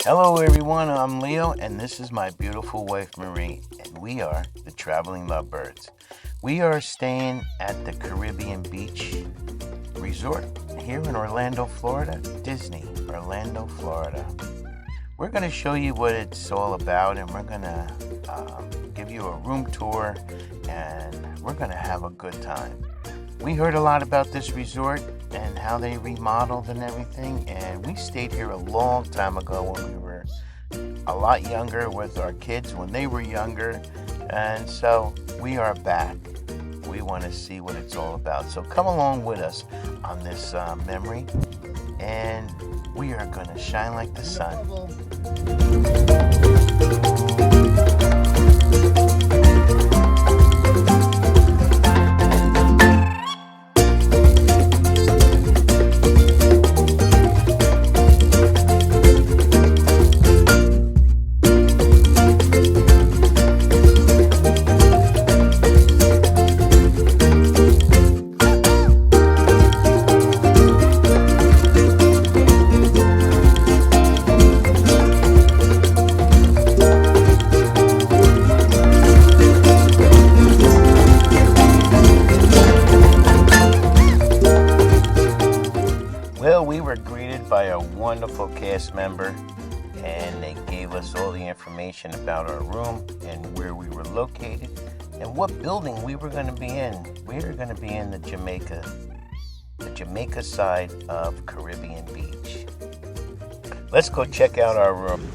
Hello everyone, I'm Leo and this is my beautiful wife Marie and we are the Traveling Lovebirds. We are staying at the Caribbean Beach Resort here in Orlando, Florida, Disney, Orlando, Florida. We're going to show you what it's all about and we're going to give you a room tour and we're going to have a good time. We heard a lot about this resort and how they remodeled and everything, and we stayed here a long time ago when we were a lot younger with our kids when they were younger, and so we are back. We want to see what it's all about, so come along with us on this memory, and we are going to shine like the sun. Well, we were greeted by a wonderful cast member and they gave us all the information about our room and where we were located and what building we were going to be in. We were going to be in the Jamaica side of Caribbean Beach. Let's go check out our room.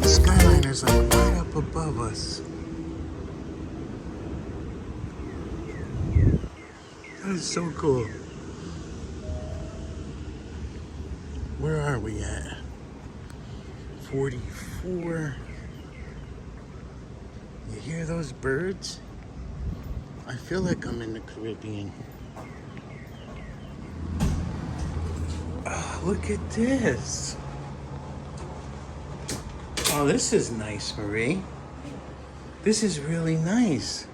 The skyline is like right up above us. That is so cool. Where are we at? 44. You hear those birds? I feel like I'm in the Caribbean. Oh, look at this. Oh, this is nice, Marie. This is really nice.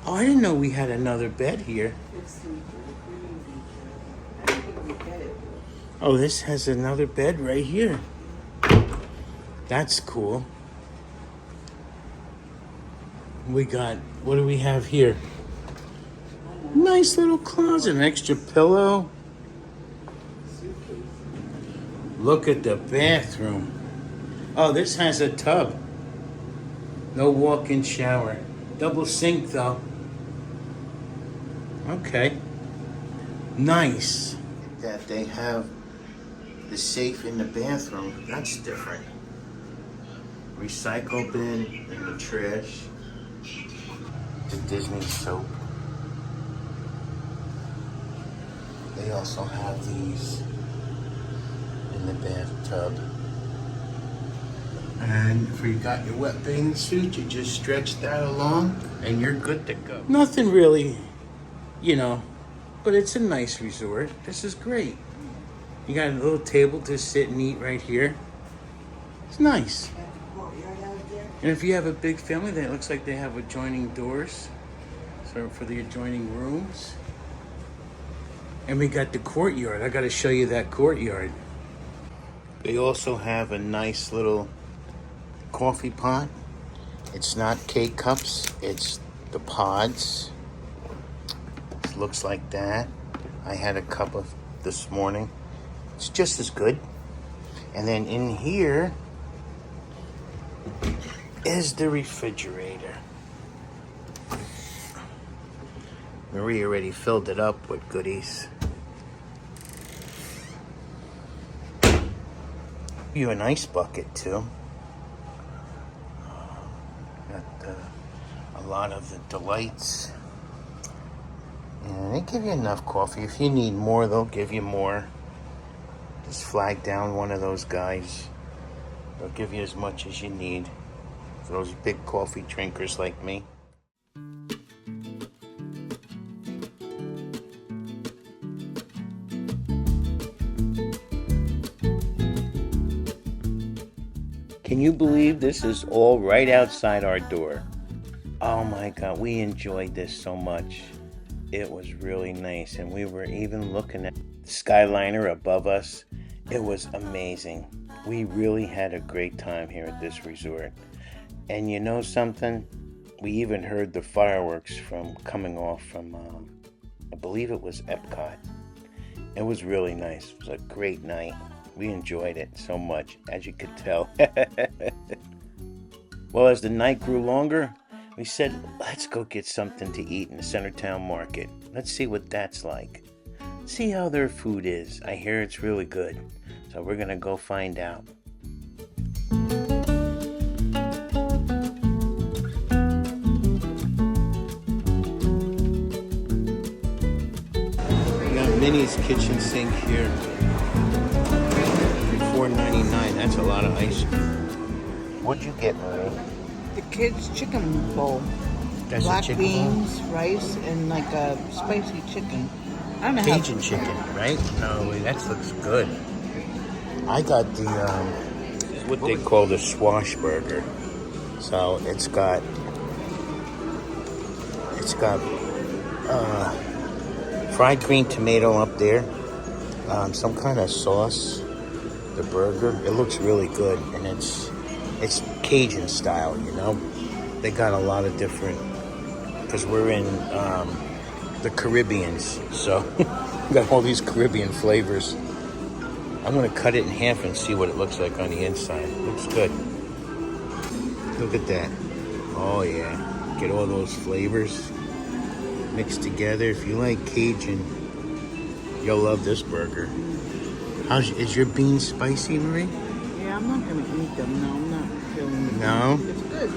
Oh, I didn't know we had another bed here. Oh, this has another bed right here. That's cool. We got, what do we have here? Nice little closet, an extra pillow. Look at the bathroom. Oh, this has a tub. No walk-in shower. Double sink though. Okay. Nice. That they have the safe in the bathroom. That's different. Recycle bin in the trash. The Disney soap. They also have these in the bathtub. And if you got your wet bathing suit, you just stretch that along and you're good to go. Nothing really, but it's a nice resort. This is great. You got a little table to sit and eat right here. It's nice. And if you have a big family, then it looks like they have adjoining doors. So for the adjoining rooms. And we got the courtyard. I got to show you that courtyard. They also have a nice little coffee pot. It's not K-cups, it's the pods. It looks like that. I had a cup of this morning. It's just as good. And then in here is the refrigerator. Marie already filled it up with goodies. You an ice bucket too. Got a lot of the delights. And they give you enough coffee. If you need more, they'll give you more. Just flag down one of those guys. They'll give you as much as you need. For those big coffee drinkers like me. Can you believe this is all right outside our door? Oh my God, we enjoyed this so much. It was really nice, and we were even looking at the Skyliner above us. It was amazing. We really had a great time here at this resort. And you know something? We even heard the fireworks coming off from, I believe it was Epcot. It was really nice. It was a great night. We enjoyed it so much, as you could tell. Well, as the night grew longer, we said, let's go get something to eat in the Centertown market. Let's see what that's like. See how their food is. I hear it's really good. So we're going to go find out. We got Minnie's kitchen sink here. $4.99. That's a lot of ice cream. What'd you get, Marie? The kids' chicken bowl. That's Black a chicken beans, bowl? rice, and like a spicy chicken. I don't know Cajun chicken, right? No, wait, that looks good. I got the, what they call the swash burger. So it's got fried green tomato up there, some kind of sauce, the burger. It looks really good, and it's Cajun style, you know. They got a lot of different, because we're in the Caribbeans, so we got all these Caribbean flavors. I'm gonna cut it in half and see what it looks like on the inside. Looks good. Look at that. Oh yeah, get all those flavors mixed together. If you like Cajun, you'll love this burger. Is your beans spicy, Marie? Yeah, I'm not gonna eat them. No, I'm not feeling it. No? It's good.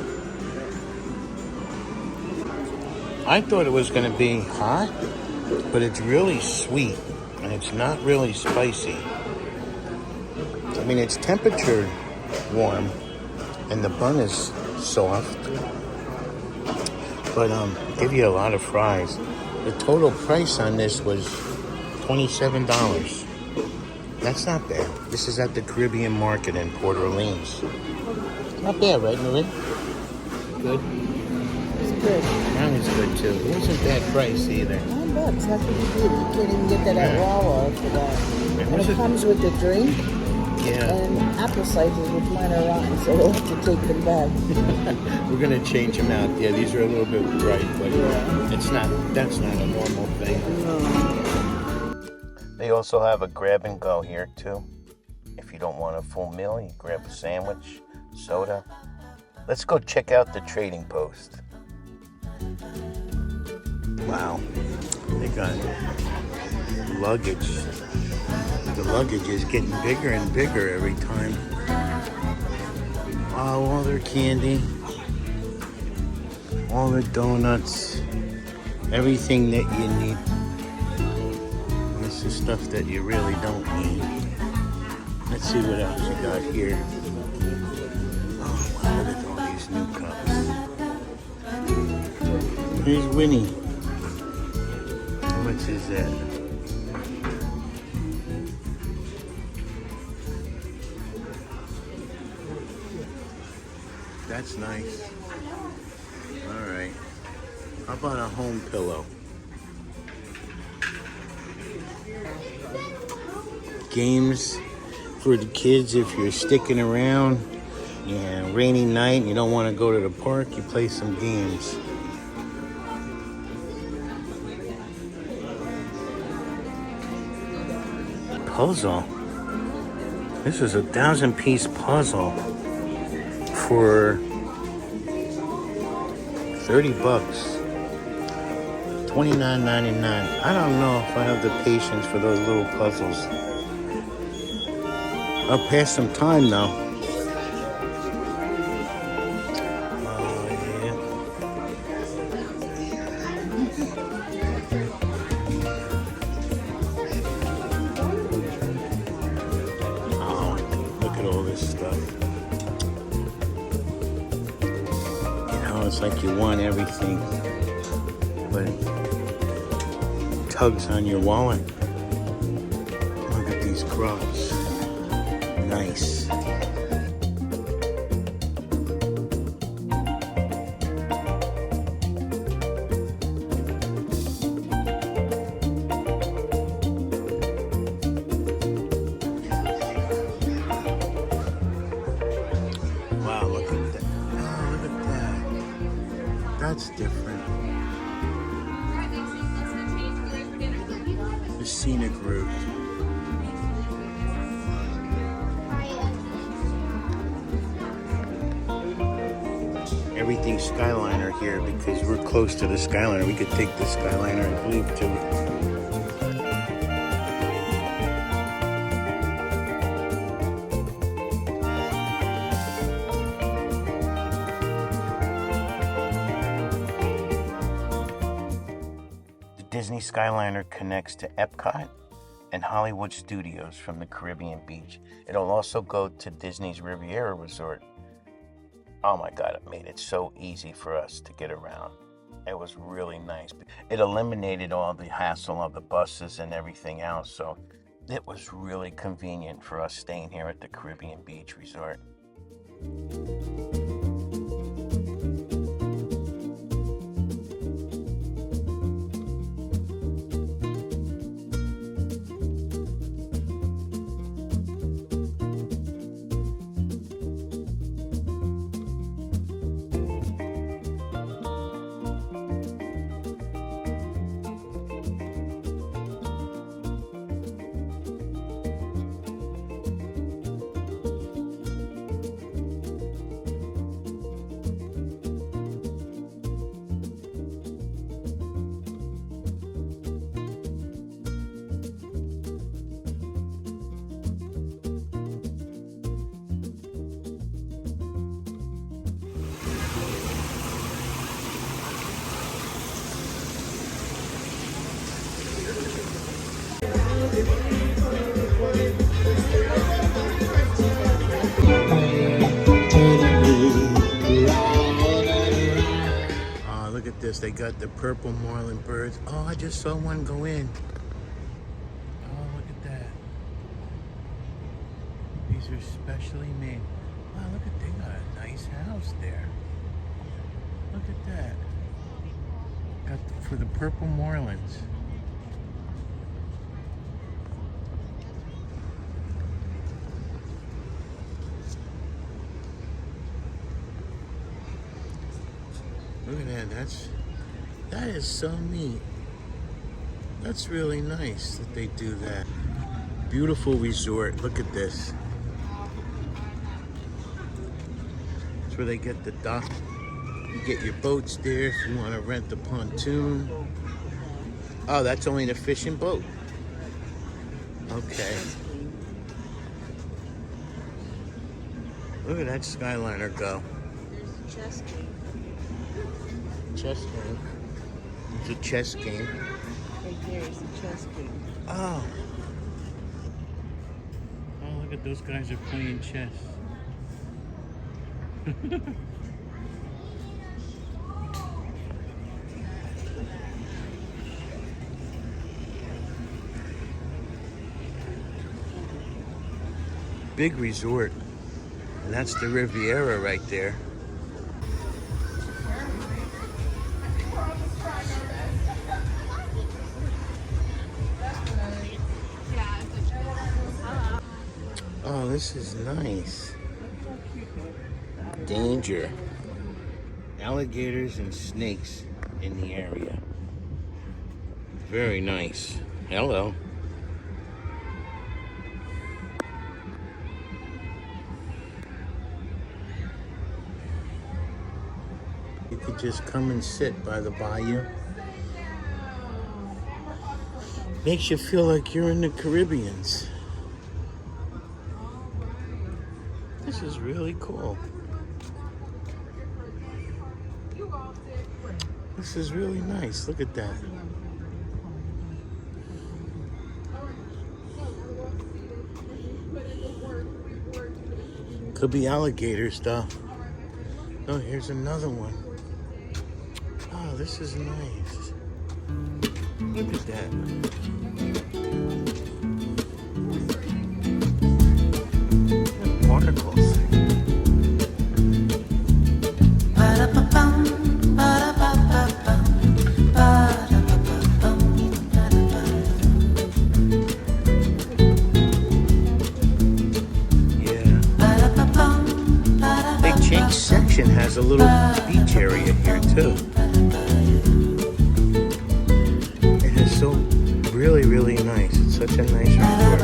I thought it was going to be hot, but it's really sweet, and it's not really spicy. I mean, it's temperature warm, and the bun is soft, but give you a lot of fries. The total price on this was $27. That's not bad. This is at the Caribbean Market in Port Orleans. Not bad, right, Marie? Good. It's good. Mine is good too. It wasn't that price either. $9. That's what you do. You can't even get that at Wawa for that. And what's it it- comes with the drink Yeah. and apple slices, which mine are rotten, so we'll have to take them back. We're gonna change them out. Yeah, these are a little bit bright, but that's not a normal thing. They also have a grab and go here too. If you don't want a full meal, you grab a sandwich, soda. Let's go check out the trading post. Wow, they got luggage. The luggage is getting bigger and bigger every time. Wow, all their candy, all the donuts, everything that you need. This is stuff that you really don't need. Let's see what else you got here. Oh, wow, look at all these new cups. Here's Winnie. How much is that? That's nice. All right. How about a home pillow? Games for the kids if you're sticking around. Yeah, rainy night and you don't want to go to the park, you play some games. Puzzle. This is a 1,000-piece puzzle for $30. $29.99. I don't know if I have the patience for those little puzzles. I'll pass some time though. Oh yeah. Oh, look at all this stuff. You know, it's like you want everything, but it tugs on your wallet. Look at these crops. Nice. that's different. The scenic route. Everything's Skyliner here because we're close to the Skyliner. We could take the Skyliner, I believe, to the Disney Skyliner connects to Epcot and Hollywood Studios from the Caribbean beach. It'll also go to Disney's Riviera Resort. Oh my God, it made it so easy for us to get around. It was really nice. It eliminated all the hassle of the buses and everything else, so it was really convenient for us staying here at the Caribbean Beach Resort. Oh, look at this. They got the purple marlin birds. Oh, I just saw one go in. Oh, look at that. These are specially made. Wow, look at, they got a nice house there. Look at that. For the purple marlins. Look at that. That is so neat. That's really nice that they do that. Beautiful resort. Look at this. That's where they get the dock. You get your boats there if you want to rent the pontoon. Oh, that's only the fishing boat. Okay. Look at that Skyliner go. There's a chess game. Chess game. It's a chess game. Right there is a chess game. Oh. Oh, look at those guys are playing chess. Big resort. And that's the Riviera right there. Oh, this is nice. Danger. Alligators and snakes in the area. Very nice. Hello. You could just come and sit by the bayou. Makes you feel like you're in the Caribbeans. This is really cool. This is really nice. Look at that. Could be alligators, though. Oh, here's another one. Oh, this is nice. Look at that. Particles. Section has a little beach area here too. It is so really, really nice. It's such a nice resort.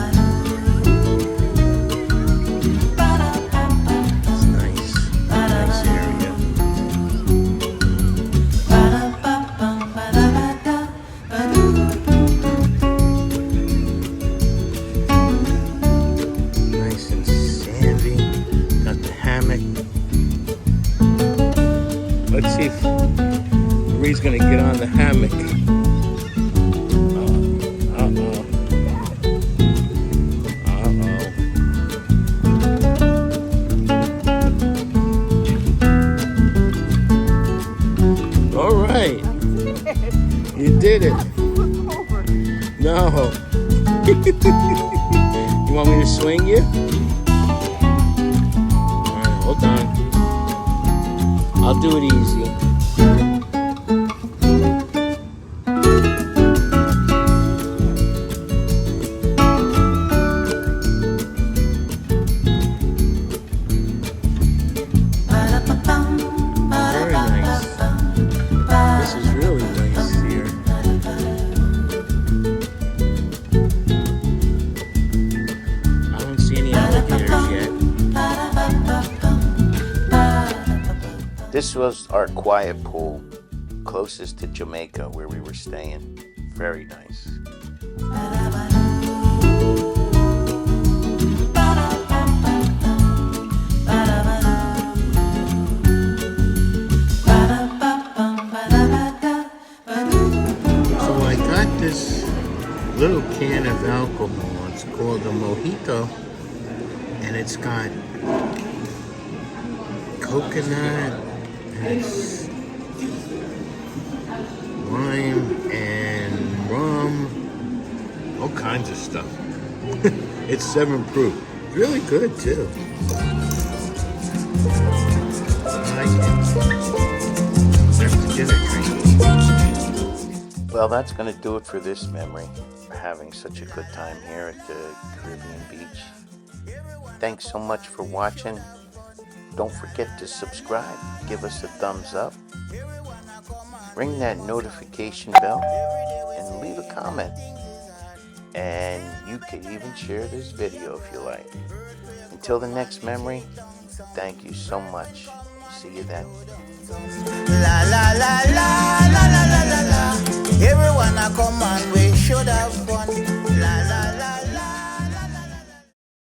It's nice. Nice area. Nice and sandy. Got the hammock. Let's see if Marie's gonna get on the hammock. All right, you did it. No. You want me to swing you? All right, hold on. I'll do it easy. Very nice. This is really nice here. I don't see any alligators yet. This was our quiet pool closest to Jamaica where we were staying. Very nice. So I got this little can of alcohol. It's called a mojito, and it's got coconut, and it's lime and rum, all kinds of stuff. It's 7 proof. It's really good too. I like it. That's the dinner drink. Well, that's going to do it for this memory. We're having such a good time here at the Caribbean beach. Thanks so much for watching. Don't forget to subscribe. Give us a thumbs up. Ring that notification bell and leave a comment. And you can even share this video if you like. Until the next memory, thank you so much. See you then. La la la la la la la la la. Everyone a come and we should have fun.